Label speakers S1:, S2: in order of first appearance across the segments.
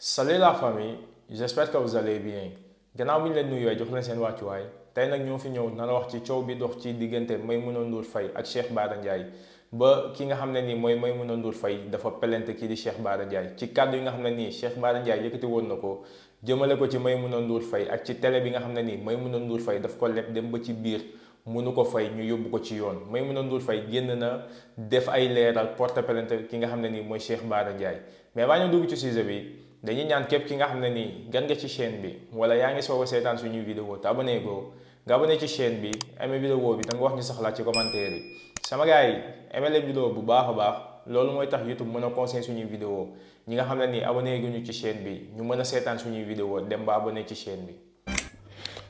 S1: Salut la famille, j'espère que vous allez bien. Gannaaw bi ñu leen nuyoo jox leen seen wàccuwaay tey nag ñoo fi ñëw nana wax ci coow bi dox ci diggante Maimouna Ndour Faye ak Cheikh Bara Ndiaye ba ki nga xam ne nii mooy Maimouna Ndour Faye dafa pelente kii di Cheikh Bara Ndiaye ci kàddu yi nga xam ne nii Cheikh Bara Ndiaye yëkkati woon na ko jëmale ko ci Maimouna Ndour Faye ak ci télé bi nga xam ne nii Maimouna Ndour Faye daf ko leb dem ba ci biir mënu ko fay ñu yóbbu ko ci yoon Maimouna Ndour Faye génn na def ay leeral porte plainte ki nga xam ne nii mooy Cheikh Bara Ndiaye mais baa ñu dugg ci sujet bi dañuy ñaan képp ki nga xam ne nii gan nga ci chaîne bi wala yaa ngi soog a seetaan suñuy vidéo te abonné go nga abonné ci chaîne bi aimé vidéo bi te nga wax ñu saxlaat ci commentaire yi sama gars yi aimé leen vidéo bu baax a baax loolu mooy tax YouTube mën a conseiller suñuy vidéo ñi nga xam ne nii abonné guñu ci chaîne bi ñu mën a seetaan suñuy vidéo dem ba abonné ci chaîne bi.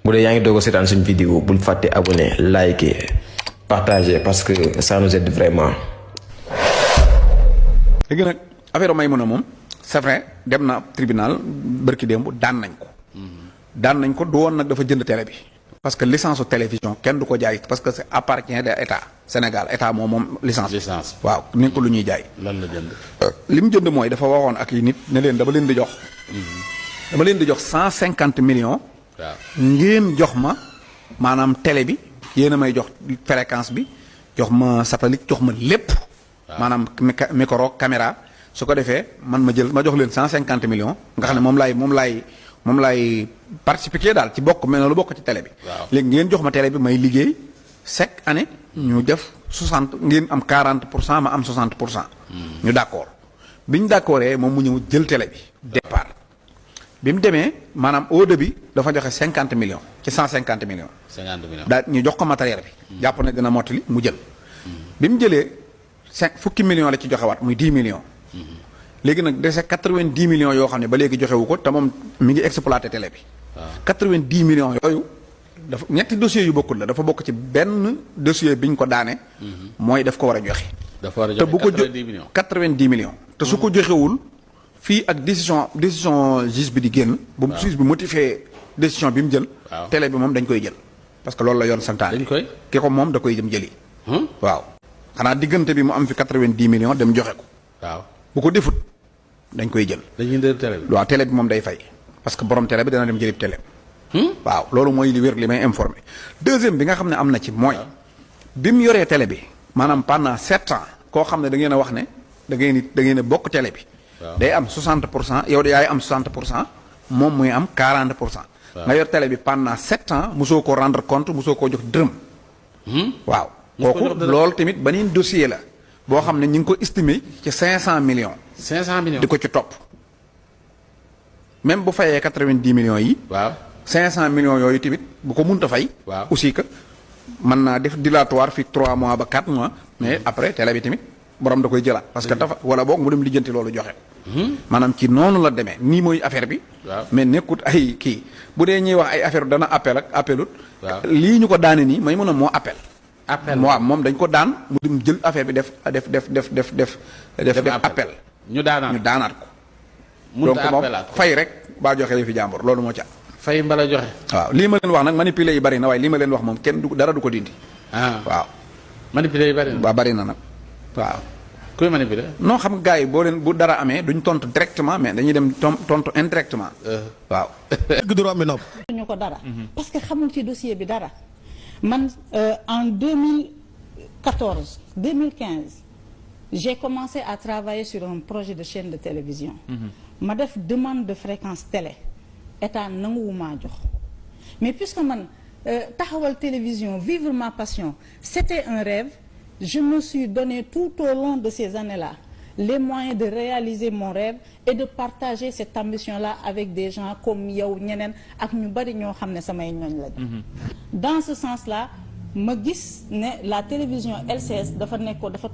S2: bu dee yaa ngi doog a seetaan suñu vidéo bul fàtte abonné liker partager parce que ça nous aide vraiment.
S3: léegi nag affaire Maimouna moom c'est vrai dem na tribunal bërki démb daan nañ ko du woon nag dafa jënd télé bi parce que licence télévision kenn du ko jaay parce que c'est appartient de état Sénégal état moom licence waaw ni ko lu ñuy jaay.
S4: lan la jënd.
S3: li mu jënd mooy dafa waxoon ak yi nit ne leen dama leen di jox. dama leen di jox 150 millions.
S4: waaw
S3: ngeen jox ma maanaam télé bi yéen a may jox fréquence bi jox ma satellite jox ma lépp. maanaam micro caméra. su ko defee man ma jox leen 150 millions nga xam ne moom laay participer daal ci bokk mel na lu bokk ci télé bi. léegi ngeen jox ma télé bi may liggéey chaque année ñu def 60 ngeen am 40% ma am 60%. ñu d'accord bi ñu d'accordee moom mu ñëw jël télé bi. départ bi mu demee maanaam au début dafa joxe 50 millions ci 150 millions.
S4: 50 millions
S3: daal ñu jox ko matériel bi. jàpp ne dina mottali mu jël. bi mu jëlee fukki millions la ci joxewaat muy 10 millions. léegi nag dese 90 millions yoo xam ne ba léegi joxewu ko te moom mi ngi exploité télé bi. waaw 90 millions yooyu dafa ñetti dossiers yu bokkul la dafa bokk ci benn dossier bi ñu ko daane. mooy daf ko war a joxe.
S4: dafa war a joxe 90 millions
S3: 90 millions. te su ko joxewul fii ak décision juge bi di génn. bu juge bi motivé décision bi mu jël. télé bi moom dañ koy jël. parce que loolu la yoon santaane.
S4: dañ koy
S3: ki ko moom da koy dem jëli. waaw xanaa diggante bi mu am fi 90 millions dem joxe ko.
S4: waaw
S3: bu ko defut dañ koy jël.
S4: dañuy ndër télé bi.
S3: waaw télé bi moom day fay parce que borom télé bi dana dem jëlib télé. waaw loolu mooy li wér li may informé. deuxième bi nga xam ne am na ci mooy. bi mu yoree télé bi maanaam pendant 7 ans koo xam ne da ngeen a wax ne da ngeen a bokk télé bi. day am 60% yow yaay am 60% moom muy am 40%. nga yor télé bi pendant 7 ans mosoo ko rendre compte mosoo koo jox dërëm. waaw kooku loolu tamit beneen dossier la. boo xam ne ñu ngi ko estimé ci 500 millions.
S4: 500 millions
S3: di ko ci topp même bu fayee 90 millions yi.
S4: waaw
S3: 500 millions yooyu tamit bu ko mënta fay.
S4: waaw
S3: aussi que mën naa def dilatoire fi 3 mois ba 4 mois. mais après télé bi tamit borom da koy jëlaat. parce que dafa wala boog mu dem lijjanti loolu joxe ko. maanaam ci noonu la demee nii mooy affaire bi. mais nekkut ay kii bu dee ñuy wax ay affaire dana appel ak appelut. lii ñu ko daane nii may mën a moo appel. waaw moom dañ ko daan mu dem jël affaire bi def appel.
S4: ñu daanaat
S3: ko. donc moom fay rek baa joxe li fi jàmbur loolu moo ci am.
S4: fay mbala joxe.
S3: waaw lii ma leen wax nag manipulé yi bari na waaye lii ma leen wax moom kenn du dara du ko dindi. waaw.
S4: manipulé yi bari na.
S3: waaw bari na nag waaw.
S4: kuy manipulé.
S3: non xam nga gars yi boo leen bu dara amee duñ tontu directement mais dañuy dem tontu indirectement. waaw.
S5: dëgg du romb nopp.
S6: ñu ko dara. parce que xamul ci dossier bi dara. man en 2014 2015 j'ai commencé à travailler sur un projet de chaîne de télévision. ma def demande de fréquence télé état nanguwumaa jox mais puisque man taxawal télévision vivre ma passion c'était un rêve je me suis donné tout au long de ces années-là les moyens de réaliser mon rêve et de partager cette ambition-là avec des gens comme yow ñeneen ak ñu bari ñoo xam ne samay ñooñ lañu. dans ce sens-là ma gis ne la télévision LCS dafa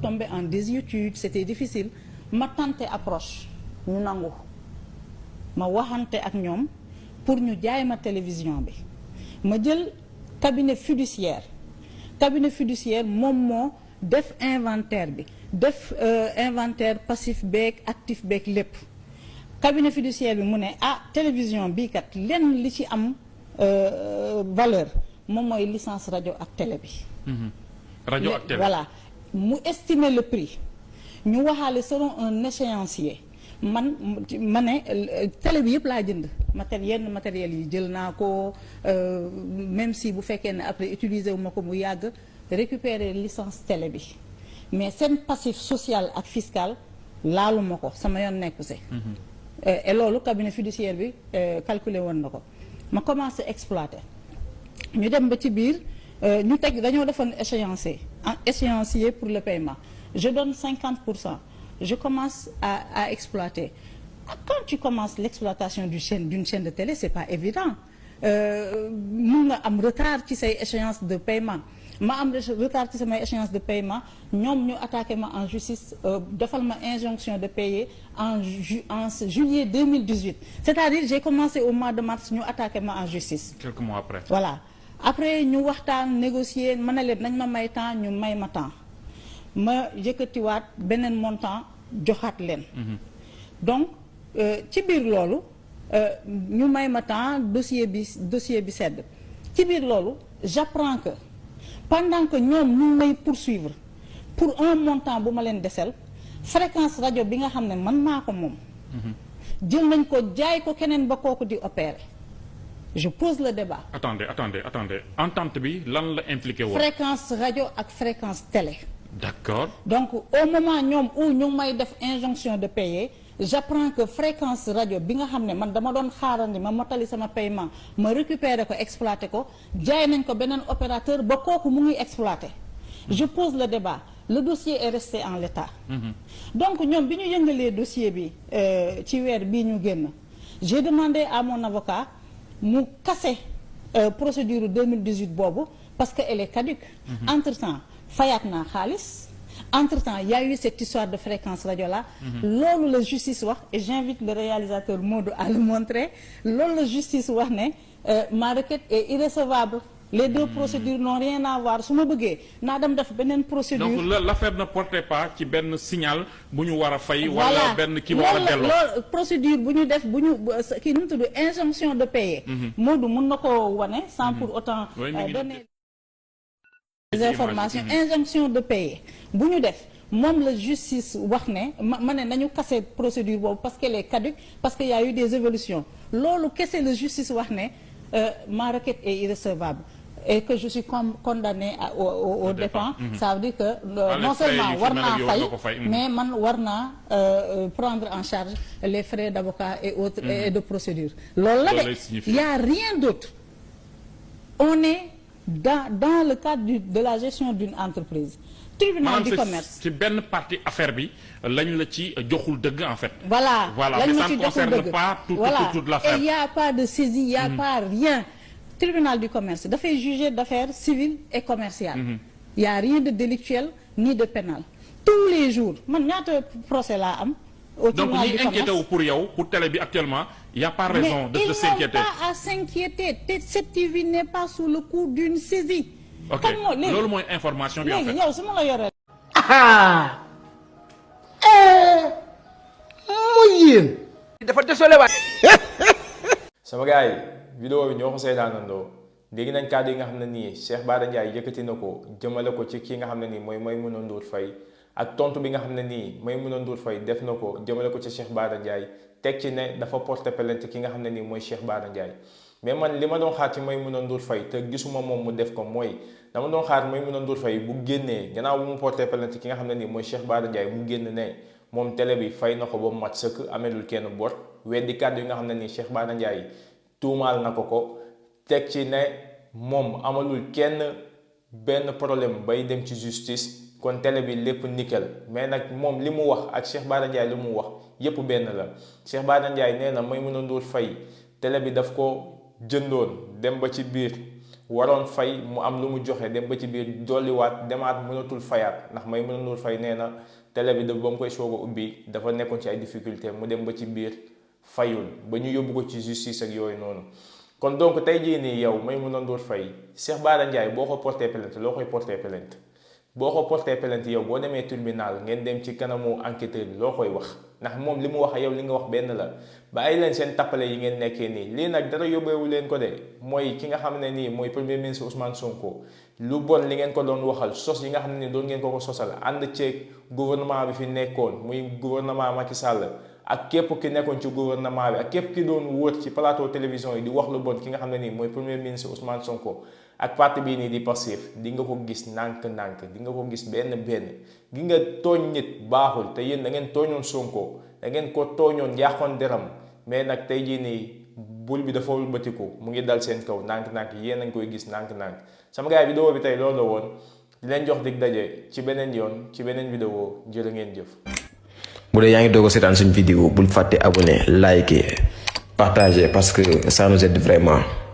S6: tombé en désuétude c'était difficile ma tenté approche ñu nangu ma waxante ak ñoom pour ñu jaay ma télévision bi ma jël cabinet fiduciaire moom moo def inventaire bi def inventaire passif beeg actif beeg lépp cabinet fiduciaire bi mu ne télévision bii kat lenn li ci am valeur moom mooy licence rajo ak télé bi.
S5: rajo ak télé
S6: voilà mu estimer le prix ñu waxaale selon un échéancier man ma ne télé bi yëpp laa jënd yenn matériel yi jël naa ko même si bu fekkee ne après utiliser wu ma ko mu yàgg récupérer licence télé bi mais seen passif social ak fiscal laalu ma ko sama yoon nekku si et loolu cabinet fiduciaire bi calculer woon na ko ma commencé exploiter ñu dem ba ci biir ñu teg dañoo defoon échéancier pour le paiement je donne 50%. Je commence à exploiter. Quand tu commences l'exploitation d'une chaîne de télé, c'est pas évident. Mun nga am retard ci say échéance de paiement ma am retard ci samay échéance de paiement ñoom ñu attaqué ma en justice defal ma injonction de payer en juillet 2018. C'est-à-dire j'ai commencé au mois de mars ñu attaqué ma en justice.
S5: Quelques mois après.
S6: Voilà après ñu waxtaan négocier ma ne leen nañ ma may temps ñu may ma temps. ma yëkkatiwaat beneen montant joxaat leen. Donc ci biir loolu ñu may ma temps dossier bi sedd ci biir loolu j'apprends que pendant que ñoom ñu may poursuivre pour un montant bu ma leen desel fréquence rajo bi nga xam ne man maa ko moom. jël nañ ko jaay ko keneen ba kooku di opérer je pose le débat.
S5: Attendez entente bi lan la impliqué woon.
S6: fréquence rajo ak fréquence télé.
S5: D'accord.
S6: Donc au moment ñoom où ñu may def injonction de payer j'apprends que fréquence rajo bi nga xam ne man dama doon xaarandi ma motali sama paiement ma récupérer ko exploiter ko jaay nañ ko beneen opérateur ba kooku mu ngi exploiter. Je pose le débat le dossier est resté en l'état. Donc ñoom bi ñu yëngalee dossier bi ci weer bii ñu génn j'ai demandé à mon avocat mu casser procédure 2018 boobu parce que elle est caduque. Entre-temps fayaat naa xaalis entre-temps il y a eu cette histoire de fréquence rajo là. Loolu la justice wax et j'invite le réalisateur Modou à le montrer loolu la justice wax ne ma requête est irrecevable. Les deux procédures n'ont rien à voir su ma bëggee naa dem def beneen procédure.
S5: Donc l'affaire ne portait pas ci benn signal bu ñu war a fay. wala benn kii war a delloo
S6: loolu procédure bu ñu def bu ñu kii nu mu tudd injonction de payer. Modou mun na ko wane sans pour autant donner des informations. Injonction de payer bu ñu def moom la justice wax ne ma ne nañu casser procédure boobu parce qu'elle est caduque parce qu'il y a eu des évolutions loolu kese la justice wax ne ma requête est irrecevable. Et que je suis condamné au dépens, ça veut dire que non seulement war naa fay mais man war naa prendre en charge les frais d'avocat et autres et de procédure loolu la de il y a rien d'autre on est dans le cadre de la gestion d'une entreprise tribunal du commerce
S5: ci benn partie affaire bi lañ la ci joxul dëgg en fait
S6: voilà
S5: mais ça ne concerne pas toute l'affaire
S6: et il y a pas de saisie il y a pas rien. Tribunal du commerce dafay juger d'affaires civiles et commerciales. Il y a rien de délictuel ni de pénal tous les jours man ñaata procès laa am. Au tribunal du commerce
S5: donc ñi inquiété wu pour yow pour télé bi actuellement il y a pas raison de s'inquiéter.
S6: Mais ils n'ont pas à s'inquiéter cette TV n'est pas sous le coup d'une saisie.
S5: Ok loolu mooy information bi en fait.
S6: léegi yow su ma la yoree.
S7: muy yéen. dafa désolé waay.
S1: sama gars yi vidéo bi ñoo ko seetaanandoo dégg nañ kàddu yi nga xam ne nii Cheikh Bara Ndiaye yëkkati na ko jëmale ko ci kii nga xam ne nii mooy Maimouna Ndour Faye ak tontu bi nga xam ne nii Maimouna Ndour Faye def na ko jëmale ko ci Cheikh Bara Ndiaye teg ci ne dafa porter plainte ki nga xam ne nii mooy Cheikh Bara Ndiaye mais man li ma doon xaar ci Maimouna Ndour Faye te gisuma moom mu def ko mooy dama doon xaar Maimouna Ndour Faye bu génnee gannaaw bu mu porter plainte ki nga xam ne nii mooy Cheikh Bara Ndiaye mu génn ne moom télé bi fay na ko ba mu mat sëkk amelul kenn bor weddi kàddu yi nga xam ne nii Cheikh Bara Ndiaye tuumaal na ko teg ci ne moom amalul kenn benn problème bay dem ci justice kon télé bi lépp nickel mais nag moom li mu wax ak Cheikh Bara Ndiaye li mu wax yépp benn la Cheikh Bara Ndiaye nee na Maimouna Ndour Faye télé bi daf ko jëndoon dem ba ci biir waroon fay mu am lu mu joxe dem ba ci biir dolliwaat demaat mënatul fayaat ndax Maimouna Ndour Faye nee na télé bi ba mu koy soog a ubbi dafa nekkoon ci ay difficulté mu dem ba ci biir fayul ba ñu yóbbu ko ci justice ak yooyu noonu kon donc tey jii nii yow Maimouna Ndour Faye Cheikh Bara Ndiaye boo ko porté plainte loo koy porté plainte boo ko porté plainte yow boo demee tribunal ngeen dem ci kanamu enquêteur bi loo koy wax ndax moom li mu wax yow li nga wax benn la bàyyi leen seen tappale yi ngeen nekkee nii lii nag dara yóbbeewu leen ko de mooy ki nga xam ne nii mooy premier ministre Ousmane Sonko lu bon li ngeen ko doon waxal sos yi nga xam ne nii doon ngeen ko sosal ànd ceeg gouvernement bi fi nekkoon muy gouvernement Macky Sall ak képp ki nekkoon ci gouvernement bi ak képp ki doon wër ci plateau télévision yi di wax lu bon ki nga xam ne nii mooy premier ministre Ousmane Sonko ak parti bii nii di Pastef di nga ko gis nànk-nànk di nga ko gis benn gi nga tooñ nit baaxul te yéen da ngeen tooñoon Sonko da ngeen ko tooñoon yàqoon deram mais nag tey jii nii bul bi dafa wëlbatiku mu ngi dal seen kaw nànk-nànk yéen a ngi koy gis nànk-nànk sama gars yi vidéo bi tey loolu la woon di leen jox dig daje ci beneen yoon ci beneen vidéo jërë ngeen jëf.
S2: bu dee yaa ngi doog a seetaan suñu vidéo bul fàtte abonné liker partager parce que ça nous aide vraiment.